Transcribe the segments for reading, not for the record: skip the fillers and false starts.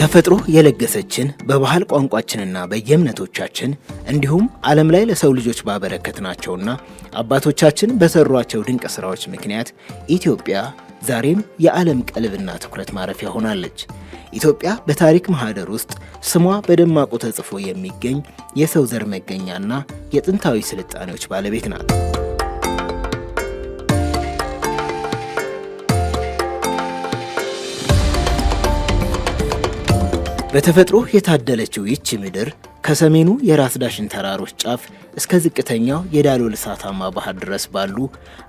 ተፈጥሮ የለገሰችን በባህል ቋንቋችንና በየእምነቶቻችን እንዲሁም ዓለም ላይ ለሰው ልጆች ባበረከትናቸውና አባቶቻችን በሰሯቸው ድንቅ ስራዎች ምክንያት ኢትዮጵያ ዛሬም የዓለም ቀልብና ትኩረት ማረፊያ ሆናለች። ኢትዮጵያ በታሪክ ማህደር ውስጥ ስሟ በደማቁ ተጽፎ የሚገኝ የሰው ዘር መገኛና የጥንታዊ ስልጣኔዎች ባለቤት ናት። በተፈጥሮ የታደለችው ይህች ምድር ከሰሜኑ የራስ ዳሽን ተራሮች ጫፍ እስከ ዝቅተኛው የዳሎል እሳታማ ባህር ድረስ ባሉ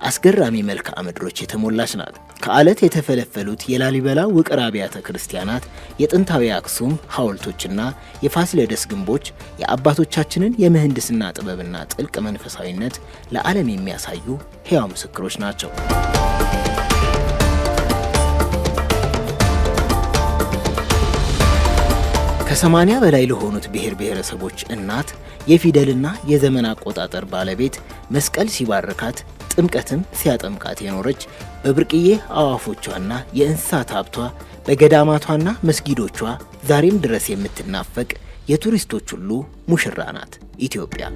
አስገራሚ መልክዓ ምድሮች የተሞላች ናት። ከአለት የተፈለፈሉት የላሊበላ ውቅር አብያተ ክርስቲያናት፣ የጥንታዊ አክሱም ሐውልቶችና የፋሲለደስ ግንቦች የአባቶቻችንን የምህንድስና ጥበብና ጥልቅ መንፈሳዊነት ለዓለም የሚያሳዩ ሕያው ምስክሮች ናቸው። ከ80 በላይ ለሆኑት ብሔር ብሔረሰቦች እናት የፊደልና የዘመን አቆጣጠር ባለቤት መስቀል ሲባርካት ጥምቀትም ሲያጠምቃት የኖረች በብርቅዬ አዕዋፎቿና የእንስሳት ሀብቷ በገዳማቷና መስጊዶቿ ዛሬም ድረስ የምትናፈቅ የቱሪስቶች ሁሉ ሙሽራ ናት ኢትዮጵያ።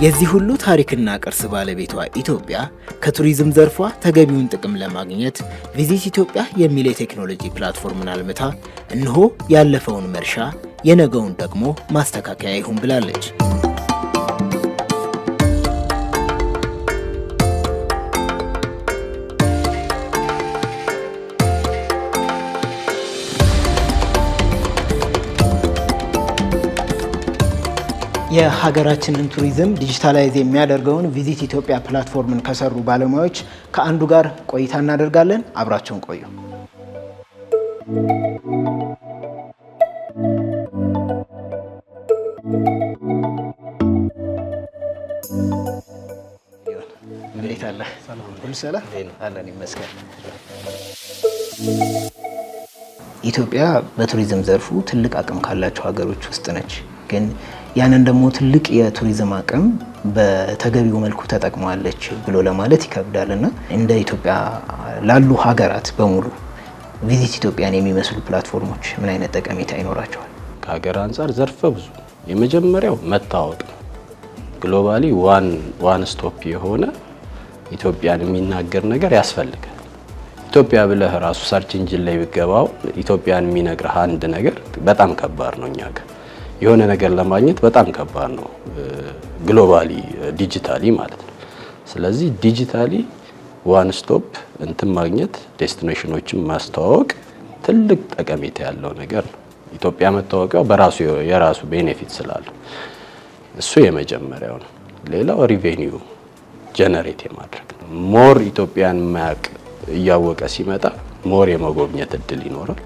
የዚህ ሁሉ ታሪክና ቅርስ ባለቤቷ ኢትዮጵያ ከቱሪዝም ዘርፏ ተገቢውን ጥቅም ለማግኘት ቪዚት ኢትዮጵያ የሚል የቴክኖሎጂ ፕላትፎርምን አልምታ እነሆ ያለፈውን መርሻ የነገውን ደግሞ ማስተካከያ ይሁን ብላለች። የሀገራችንን ቱሪዝም ዲጂታላይዝ የሚያደርገውን ቪዚት ኢትዮጵያ ፕላትፎርምን ከሰሩ ባለሙያዎች ከአንዱ ጋር ቆይታ እናደርጋለን። አብራቸውን ቆዩ። እንዴት አለ? ሁሉ ሰላም አለን ይመስገን። ኢትዮጵያ በቱሪዝም ዘርፉ ትልቅ አቅም ካላቸው ሀገሮች ውስጥ ነች። ግን ያንን ደግሞ ትልቅ የቱሪዝም አቅም በተገቢው መልኩ ተጠቅማለች ብሎ ለማለት ይከብዳልና እንደ ኢትዮጵያ ላሉ ሀገራት በሙሉ ቪዚት ኢትዮጵያን የሚመስሉ ፕላትፎርሞች ምን አይነት ጠቀሜታ ይኖራቸዋል? ከሀገር አንጻር ዘርፈ ብዙ። የመጀመሪያው መታወቅ ነው። ግሎባሊ ዋን ስቶፕ የሆነ ኢትዮጵያን የሚናገር ነገር ያስፈልጋል። ኢትዮጵያ ብለህ ራሱ ሰርች ኢንጂን ላይ ብትገባው ኢትዮጵያን የሚነግርህ አንድ ነገር በጣም ከባድ ነው። እኛ ጋር የሆነ ነገር ለማግኘት በጣም ከባድ ነው፣ ግሎባሊ ዲጂታሊ ማለት ነው። ስለዚህ ዲጂታሊ ዋን ስቶፕ እንትን ማግኘት፣ ዴስቲኔሽኖችን ማስተዋወቅ ትልቅ ጠቀሜታ ያለው ነገር ነው። ኢትዮጵያ መታወቂያው በራሱ የራሱ ቤኔፊት ስላለው እሱ የመጀመሪያው ነው። ሌላው ሪቬኒው ጀነሬት የማድረግ ነው። ሞር ኢትዮጵያን ማያቅ እያወቀ ሲመጣ ሞር የመጎብኘት እድል ይኖራል።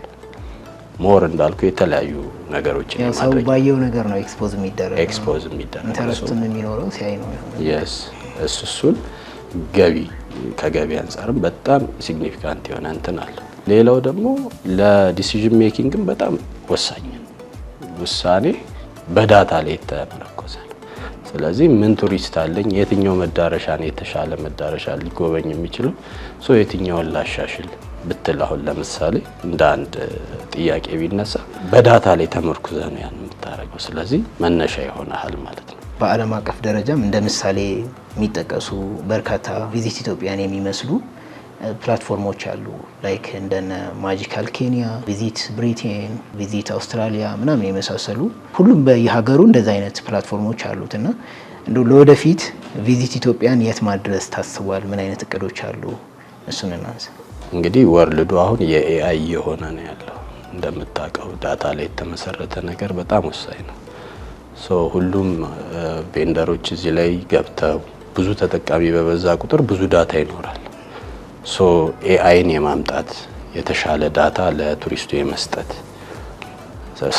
ሞር እንዳልኩ የተለያዩ ነገሮችን ሰው ባየው ነገር ነው ኤክስፖዝ የሚደረግ ኢንተረስቱን የሚኖረው ሲያይ ነው። yes እሱን ገቢ ከገቢ አንፃርም በጣም ሲግኒፊካንት የሆነ እንትን አለ። ሌላው ደግሞ ለዲሲዥን ሜኪንግም በጣም ወሳኝ ውሳኔ በዳታ ላይ የተመረኮዘ። ስለዚህ ምን ቱሪስት አለኝ፣ የትኛው መዳረሻ ነው የተሻለ መዳረሻ ሊጎበኝ የሚችለው፣ የትኛውን ላሻሽል ብትል አሁን ለምሳሌ እንደ አንድ ጥያቄ ቢነሳ በዳታ ላይ ተመርኩዘ ነው ያን የምታደርገው። ስለዚህ መነሻ ይሆናል ማለት ነው። በዓለም አቀፍ ደረጃም እንደ ምሳሌ የሚጠቀሱ በርካታ ቪዚት ኢትዮጵያን የሚመስሉ ፕላትፎርሞች አሉ። ላይክ እንደነ ማጂካል ኬንያ፣ ቪዚት ብሪቴን፣ ቪዚት አውስትራሊያ ምናምን የመሳሰሉ ሁሉም በየሀገሩ እንደዛ አይነት ፕላትፎርሞች አሉትና እንደው ለወደፊት ቪዚት ኢትዮጵያን የት ማድረስ ታስቧል? ምን አይነት እቅዶች አሉ? እሱን እናንሳ። እንግዲህ ወርልዱ አሁን የኤአይ የሆነ ነው ያለው። እንደምታውቀው ዳታ ላይ የተመሰረተ ነገር በጣም ወሳኝ ነው። ሁሉም ቬንደሮች እዚህ ላይ ገብተው ብዙ ተጠቃሚ በበዛ ቁጥር ብዙ ዳታ ይኖራል። ኤአይን የማምጣት የተሻለ ዳታ ለቱሪስቱ የመስጠት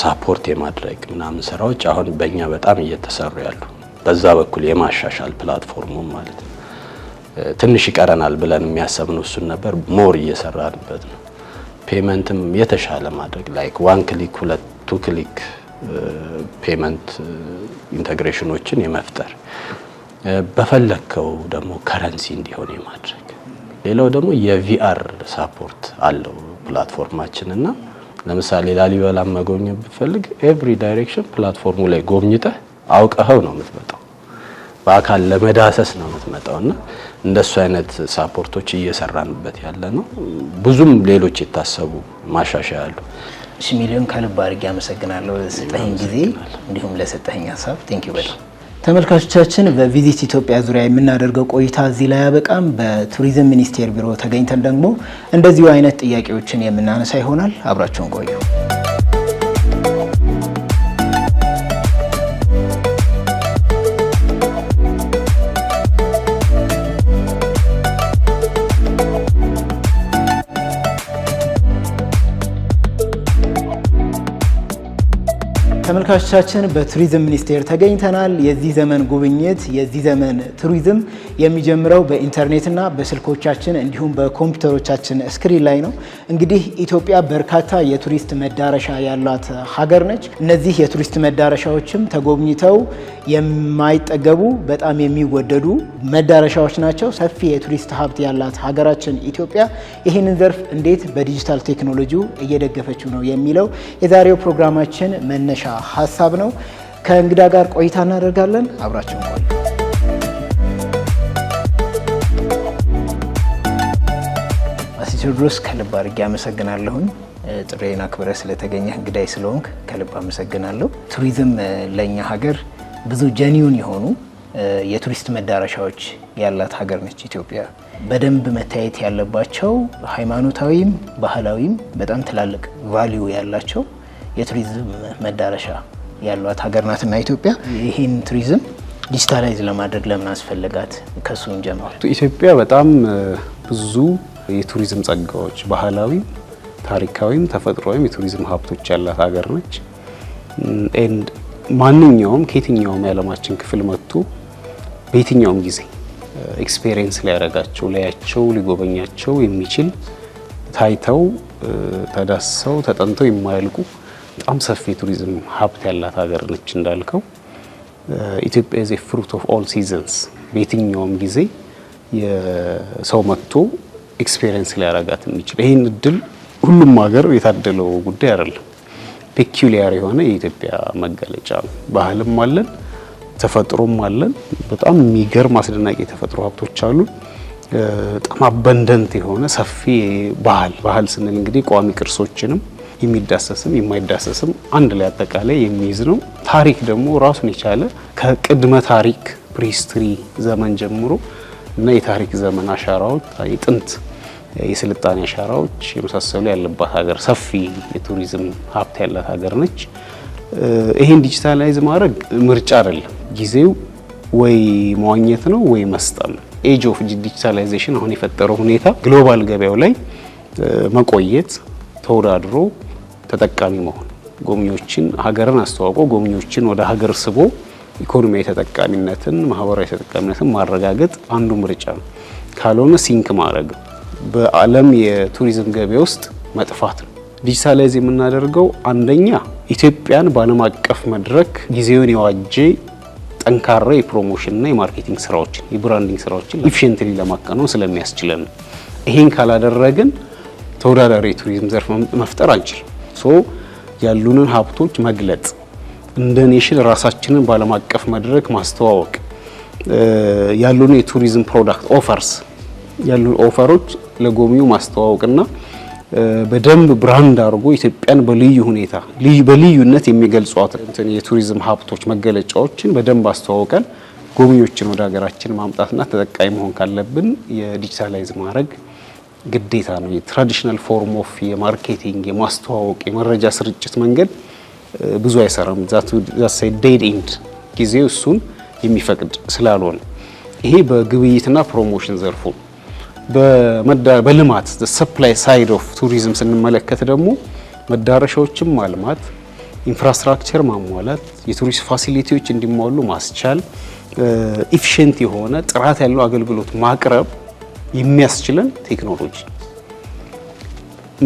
ሳፖርት የማድረግ ምናምን ስራዎች አሁን በእኛ በጣም እየተሰሩ ያሉ፣ በዛ በኩል የማሻሻል ፕላትፎርሙም ማለት ነው። ትንሽ ይቀረናል ብለን የሚያሰብነው እሱን ነበር። ሞር እየሰራንበት ነው። ፔመንትም የተሻለ ማድረግ ላይክ ዋን ክሊክ ቱ ክሊክ ፔመንት ኢንተግሬሽኖችን የመፍጠር በፈለከው ደግሞ ከረንሲ እንዲሆን የማድረግ ሌላው ደግሞ የቪአር ሳፖርት አለው ፕላትፎርማችን እና ለምሳሌ ላሊበላ መጎብኘት ብትፈልግ ኤቭሪ ዳይሬክሽን ፕላትፎርሙ ላይ ጎብኝተህ አውቀኸው ነው የምትመጣው። በአካል ለመዳሰስ ነው የምትመጣውና እንደሱ አይነት ሳፖርቶች እየሰራንበት ያለ ነው። ብዙም ሌሎች የታሰቡ ማሻሻያ አሉ። እሺ ሚሊዮን ከልብ አድርጌ አመሰግናለሁ ለሰጠኸኝ ጊዜ እንዲሁም ለሰጠኸኝ ሀሳብ ቴንክ ዩ በጣም። ተመልካቾቻችን በቪዚት ኢትዮጵያ ዙሪያ የምናደርገው ቆይታ እዚህ ላይ ያበቃም። በቱሪዝም ሚኒስቴር ቢሮ ተገኝተን ደግሞ እንደዚሁ አይነት ጥያቄዎችን የምናነሳ ይሆናል። አብራችሁን ቆዩ። ተመልካቾቻችን በቱሪዝም ሚኒስቴር ተገኝተናል። የዚህ ዘመን ጉብኝት የዚህ ዘመን ቱሪዝም የሚጀምረው በኢንተርኔትና በስልኮቻችን እንዲሁም በኮምፒውተሮቻችን ስክሪን ላይ ነው። እንግዲህ ኢትዮጵያ በርካታ የቱሪስት መዳረሻ ያሏት ሀገር ነች። እነዚህ የቱሪስት መዳረሻዎችም ተጎብኝተው የማይጠገቡ በጣም የሚወደዱ መዳረሻዎች ናቸው። ሰፊ የቱሪስት ሀብት ያላት ሀገራችን ኢትዮጵያ ይህንን ዘርፍ እንዴት በዲጂታል ቴክኖሎጂው እየደገፈችው ነው የሚለው የዛሬው ፕሮግራማችን መነሻ ሀሳብ ነው። ከእንግዳ ጋር ቆይታ እናደርጋለን። አብራችን ቆዩ። አቶ ቴዎድሮስ ከልብ አድርጌ አመሰግናለሁኝ። ጥሬን አክብረህ ስለተገኘህ እንግዳይ ስለሆንክ ከልብ አመሰግናለሁ። ቱሪዝም ለእኛ ሀገር ብዙ ጀኒውን የሆኑ የቱሪስት መዳረሻዎች ያላት ሀገር ነች ኢትዮጵያ። በደንብ መታየት ያለባቸው ሃይማኖታዊም ባህላዊም በጣም ትላልቅ ቫልዩ ያላቸው የቱሪዝም መዳረሻ ያሏት ሀገር ናትና ኢትዮጵያ። ይህን ቱሪዝም ዲጂታላይዝ ለማድረግ ለምን አስፈለጋት? ከሱ እንጀምር። ኢትዮጵያ በጣም ብዙ የቱሪዝም ጸጋዎች፣ ባህላዊ፣ ታሪካዊም ተፈጥሯዊም የቱሪዝም ሀብቶች ያላት ሀገር ነች። ኤንድ ማንኛውም ከየትኛውም የዓለማችን ክፍል መጥቶ በየትኛውም ጊዜ ኤክስፔሪየንስ ሊያደርጋቸው፣ ሊያቸው፣ ሊጎበኛቸው የሚችል ታይተው ተዳሰው ተጠንተው የማያልቁ በጣም ሰፊ የቱሪዝም ሀብት ያላት ሀገር ነች። እንዳልከው ኢትዮጵያ ኢዝ ኤ ፍሩት ኦፍ ኦል ሲዘንስ። በየትኛውም ጊዜ የሰው መጥቶ ኤክስፔሪየንስ ሊያረጋት የሚችል ይህን እድል ሁሉም ሀገር የታደለው ጉዳይ አይደለም። ፔኩሊያር የሆነ የኢትዮጵያ መገለጫ ነው። ባህልም አለን፣ ተፈጥሮም አለን። በጣም የሚገርም አስደናቂ የተፈጥሮ ሀብቶች አሉ። በጣም አበንደንት የሆነ ሰፊ ባህል ስንል እንግዲህ ቋሚ ቅርሶችንም የሚዳሰስም የማይዳሰስም አንድ ላይ አጠቃላይ የሚይዝ ነው። ታሪክ ደግሞ ራሱን የቻለ ከቅድመ ታሪክ ፕሪሂስትሪ ዘመን ጀምሮ እና የታሪክ ዘመን አሻራዎች፣ የጥንት የስልጣኔ አሻራዎች የመሳሰሉ ያለባት ሀገር፣ ሰፊ የቱሪዝም ሀብት ያላት ሀገር ነች። ይሄን ዲጂታላይዝ ማድረግ ምርጫ አይደለም። ጊዜው ወይ መዋኘት ነው ወይ መስጠም ነው። ኤጅ ኦፍ ዲጂታላይዜሽን አሁን የፈጠረው ሁኔታ ግሎባል ገበያው ላይ መቆየት፣ ተወዳድሮ ተጠቃሚ መሆን፣ ጎብኚዎችን ሀገርን አስተዋውቆ ጎብኚዎችን ወደ ሀገር ስቦ ኢኮኖሚያዊ ተጠቃሚነትን፣ ማህበራዊ ተጠቃሚነትን ማረጋገጥ አንዱ ምርጫ ነው። ካልሆነ ሲንክ ማድረግ በዓለም የቱሪዝም ገበያ ውስጥ መጥፋት ነው። ዲጂታላይዝ የምናደርገው አንደኛ ኢትዮጵያን በዓለም አቀፍ መድረክ ጊዜውን የዋጀ ጠንካራ የፕሮሞሽንና የማርኬቲንግ ስራዎችን የብራንዲንግ ስራዎችን ኢፊሽንትሊ ለማከናወን ስለሚያስችለን ነው። ይሄን ካላደረግን ተወዳዳሪ የቱሪዝም ዘርፍ መፍጠር አንችልም። ሶ ያሉንን ሀብቶች መግለጽ፣ እንደ ኔሽን ራሳችንን በዓለም አቀፍ መድረክ ማስተዋወቅ፣ ያሉን የቱሪዝም ፕሮዳክት ኦፈርስ ያሉን ኦፈሮች ለጎብኚው ማስተዋወቅና በደንብ ብራንድ አድርጎ ኢትዮጵያን በልዩ ሁኔታ በልዩነት የሚገልጿት የቱሪዝም ሀብቶች መገለጫዎችን በደንብ አስተዋውቀን ጎብኚዎችን ወደ ሀገራችን ማምጣትና ተጠቃሚ መሆን ካለብን የዲጂታላይዝ ማድረግ ግዴታ ነው። የትራዲሽናል ፎርም ኦፍ የማርኬቲንግ የማስተዋወቅ የመረጃ ስርጭት መንገድ ብዙ አይሰራም። ዛት ዴድ ኤንድ ጊዜው እሱን የሚፈቅድ ስላልሆነ ይሄ በግብይትና ፕሮሞሽን ዘርፉ በልማት ሰፕላይ ሳይድ ኦፍ ቱሪዝም ስንመለከት ደግሞ መዳረሻዎችን ማልማት፣ ኢንፍራስትራክቸር ማሟላት፣ የቱሪስት ፋሲሊቲዎች እንዲሟሉ ማስቻል፣ ኢፊሽንት የሆነ ጥራት ያለው አገልግሎት ማቅረብ የሚያስችለን ቴክኖሎጂ።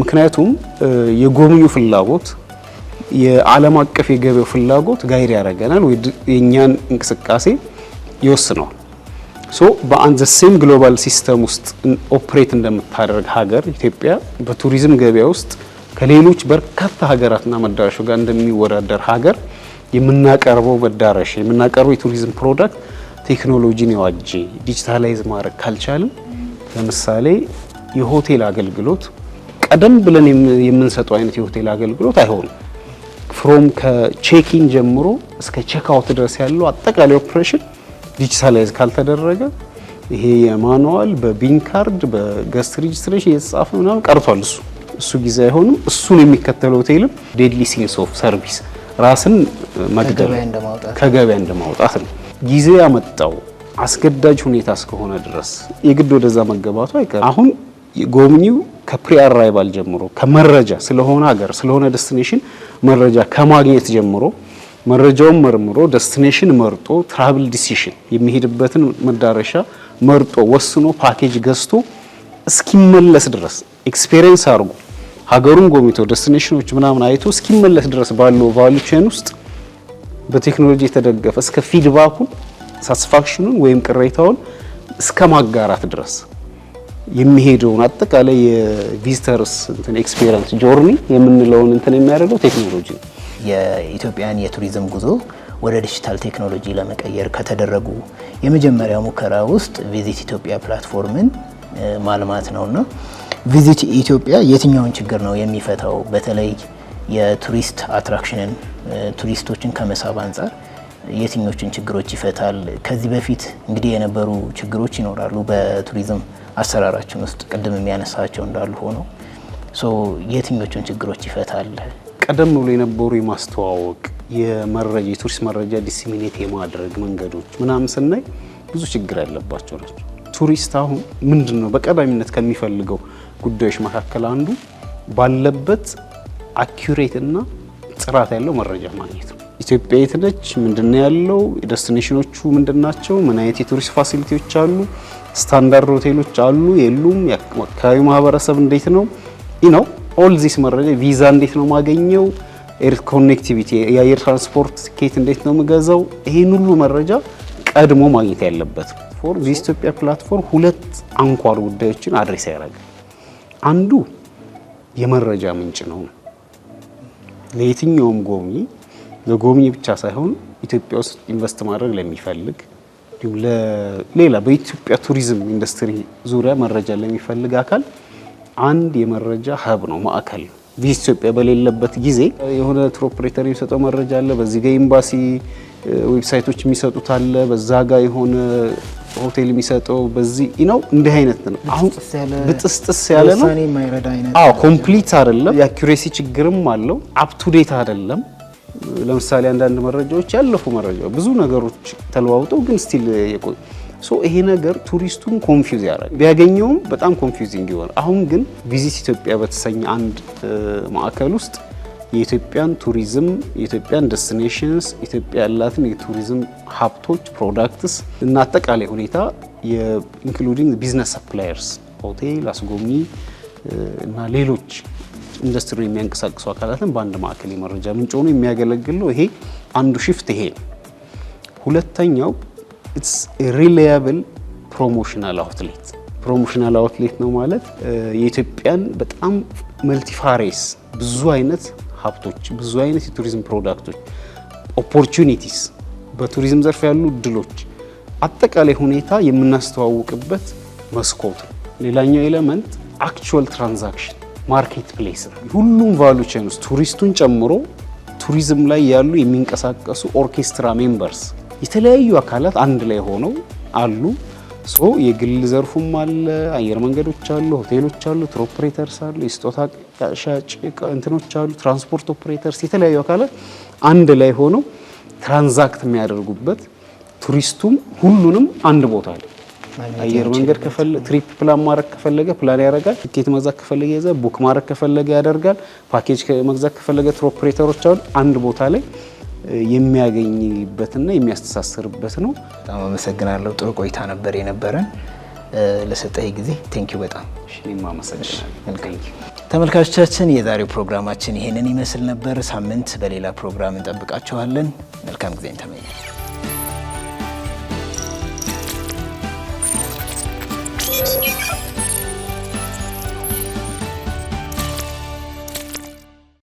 ምክንያቱም የጎብኙ ፍላጎት የዓለም አቀፍ የገበያው ፍላጎት ጋይድ ያደርገናል ወይ የኛን እንቅስቃሴ ይወስነዋል። ሶ በአንድ ሴም ግሎባል ሲስተም ውስጥ ኦፕሬት እንደምታደርግ ሀገር ኢትዮጵያ በቱሪዝም ገበያ ውስጥ ከሌሎች በርካታ ሀገራትና መዳረሻዎች ጋር እንደሚወዳደር ሀገር የምናቀርበው መዳረሻ የምናቀርበው የቱሪዝም ፕሮዳክት ቴክኖሎጂን የዋጀ ዲጂታላይዝ ማድረግ ካልቻልን ለምሳሌ የሆቴል አገልግሎት ቀደም ብለን የምንሰጠው አይነት የሆቴል አገልግሎት አይሆንም። ፍሮም ከቼኪን ጀምሮ እስከ ቼክአውት ድረስ ያለው አጠቃላይ ኦፕሬሽን ዲጂታላይዝ ካልተደረገ ይሄ የማኑዋል በቢን ካርድ በገስት ሬጅስትሬሽን የተጻፈ ምናምን ቀርቷል። እሱ ጊዜ አይሆንም። እሱን የሚከተለው ሆቴልም ዴድሊ ሲንስ ኦፍ ሰርቪስ ራስን መግደል ከገበያ እንደማውጣት ነው። ጊዜ ያመጣው አስገዳጅ ሁኔታ እስከሆነ ድረስ የግድ ወደዛ መገባቱ አይቀርም። አሁን ጎብኚው ከፕሪ አራይቫል ጀምሮ ከመረጃ ስለሆነ ሀገር ስለሆነ ዴስቲኔሽን መረጃ ከማግኘት ጀምሮ መረጃውን መርምሮ ዴስቲኔሽን መርጦ ትራቭል ዲሲሽን የሚሄድበትን መዳረሻ መርጦ ወስኖ ፓኬጅ ገዝቶ እስኪመለስ ድረስ ኤክስፒሪየንስ አድርጎ ሀገሩን ጎብኝቶ ዴስቲኔሽኖች ምናምን አይቶ እስኪመለስ ድረስ ባለው ቫልዩ ቼን ውስጥ በቴክኖሎጂ የተደገፈ እስከ ፊድባኩን ሳቲስፋክሽኑን ወይም ቅሬታውን እስከ ማጋራት ድረስ የሚሄደውን አጠቃላይ የቪዚተርስ ኤክስፒሪየንስ ጆርኒ የምንለውን የሚያደርገው ቴክኖሎጂ ነው። የኢትዮጵያን የቱሪዝም ጉዞ ወደ ዲጂታል ቴክኖሎጂ ለመቀየር ከተደረጉ የመጀመሪያ ሙከራ ውስጥ ቪዚት ኢትዮጵያ ፕላትፎርምን ማልማት ነውና ቪዚት ኢትዮጵያ የትኛውን ችግር ነው የሚፈታው? በተለይ የቱሪስት አትራክሽንን ቱሪስቶችን ከመሳብ አንጻር የትኞቹን ችግሮች ይፈታል? ከዚህ በፊት እንግዲህ የነበሩ ችግሮች ይኖራሉ በቱሪዝም አሰራራችን ውስጥ ቅድም የሚያነሳቸው እንዳሉ ሆኖ የትኞቹን ችግሮች ይፈታል? ቀደም ብሎ የነበሩ የማስተዋወቅ የመረጃ የቱሪስት መረጃ ዲሲሚኔት የማድረግ መንገዶች ምናምን ስናይ ብዙ ችግር ያለባቸው ናቸው። ቱሪስት አሁን ምንድነው በቀዳሚነት ከሚፈልገው ጉዳዮች መካከል አንዱ ባለበት አኩሬት እና ጥራት ያለው መረጃ ማግኘት ነው። ኢትዮጵያ የት ነች? ምንድነው ያለው? ዴስቲኔሽኖቹ ምንድናቸው? ምን አይነት የቱሪስት ፋሲሊቲዎች አሉ? ስታንዳርድ ሆቴሎች አሉ የሉም? የአካባቢው ማህበረሰብ እንዴት ነው? ነው ኦል ዚስ መረጃ ቪዛ እንዴት ነው ማገኘው? ኤር ኮኔክቲቪቲ የአየር ትራንስፖርት ቲኬት እንዴት ነው የምገዛው? ይሄን ሁሉ መረጃ ቀድሞ ማግኘት ያለበት ፎር ቪዚት ኢትዮጵያ ፕላትፎርም ሁለት አንኳር ጉዳዮችን አድሬስ ያደርጋል። አንዱ የመረጃ ምንጭ ነው። ለየትኛውም ጎብኚ ለጎብኚ ብቻ ሳይሆን ኢትዮጵያ ውስጥ ኢንቨስት ማድረግ ለሚፈልግ እንዲሁም ለሌላ በኢትዮጵያ ቱሪዝም ኢንዱስትሪ ዙሪያ መረጃ ለሚፈልግ አካል አንድ የመረጃ ሀብ ነው፣ ማዕከል ነው። ቪዚት ኢትዮጵያ በሌለበት ጊዜ የሆነ ቱር ኦፕሬተር የሚሰጠው መረጃ አለ፣ በዚህ ጋር ኤምባሲ ዌብሳይቶች የሚሰጡት አለ፣ በዛ ጋር የሆነ ሆቴል የሚሰጠው በዚህ ነው። እንዲህ አይነት ነው። አሁን ብጥስጥስ ያለ ነው። አዎ ኮምፕሊት አይደለም። የአኩሬሲ ችግርም አለው። አፕ ቱ ዴት አይደለም። ለምሳሌ አንዳንድ መረጃዎች ያለፉ መረጃዎች ብዙ ነገሮች ተለዋውጠው ግን ስቲል የቆዩ ይሄ ነገር ቱሪስቱን ኮንፊውዝ ያደርጋል። ቢያገኘውም በጣም ኮንፊውዚንግ ይሆናል። አሁን ግን ቪዚት ኢትዮጵያ በተሰኘ አንድ ማዕከል ውስጥ የኢትዮጵያን ቱሪዝም የኢትዮጵያን ዴስቲኔሽንስ ኢትዮጵያ ያላትን የቱሪዝም ሀብቶች ፕሮዳክትስ እና አጠቃላይ ሁኔታ ኢንክሉዲንግ ቢዝነስ ሰፕላየርስ ሆቴል፣ አስጎብኚ እና ሌሎች ኢንዱስትሪ የሚያንቀሳቅሱ አካላትን በአንድ ማዕከል የመረጃ ምንጭ ሆኖ የሚያገለግለው ይሄ አንዱ ሽፍት ይሄ ነው። ሁለተኛው ኢትስ ሪላያብል ፕሮሞሽናል አውትሌት። ፕሮሞሽናል አውትሌት ነው ማለት የኢትዮጵያን በጣም መልቲፋሬስ ብዙ አይነት ሀብቶች ብዙ አይነት የቱሪዝም ፕሮዳክቶች ኦፖርቹኒቲስ በቱሪዝም ዘርፍ ያሉ እድሎች አጠቃላይ ሁኔታ የምናስተዋውቅበት መስኮት ነው። ሌላኛው ኤሌመንት አክቹዋል ትራንዛክሽን ማርኬት ፕሌስ ነው። ሁሉም ቫልዩ ቼን ውስጥ ቱሪስቱን ጨምሮ ቱሪዝም ላይ ያሉ የሚንቀሳቀሱ ኦርኬስትራ ሜምበርስ የተለያዩ አካላት አንድ ላይ ሆነው አሉ። የግል ዘርፉም አለ፣ አየር መንገዶች አሉ፣ ሆቴሎች አሉ፣ ቱር ኦፕሬተርስ አሉ፣ የስጦታ ሻጭ እንትኖች አሉ፣ ትራንስፖርት ኦፕሬተርስ የተለያዩ አካላት አንድ ላይ ሆነው ትራንዛክት የሚያደርጉበት ቱሪስቱም ሁሉንም አንድ ቦታ ላይ አየር መንገድ ከፈለገ ትሪፕ ፕላን ማድረግ ከፈለገ ፕላን ያደርጋል። ቲኬት መግዛት ከፈለገ ይዘ ቡክ ማድረግ ከፈለገ ያደርጋል። ፓኬጅ መግዛት ከፈለገ ቱር ኦፕሬተሮች አሉ አንድ ቦታ ላይ የሚያገኝበትና የሚያስተሳስርበት ነው። በጣም አመሰግናለሁ። ጥሩ ቆይታ ነበር የነበረን። ለሰጠኝ ጊዜ ቴንኪዩ በጣም እኔም አመሰግናለሁ። ተመልካቾቻችን የዛሬው ፕሮግራማችን ይሄንን ይመስል ነበር። ሳምንት በሌላ ፕሮግራም እንጠብቃችኋለን። መልካም ጊዜ ተመኘን።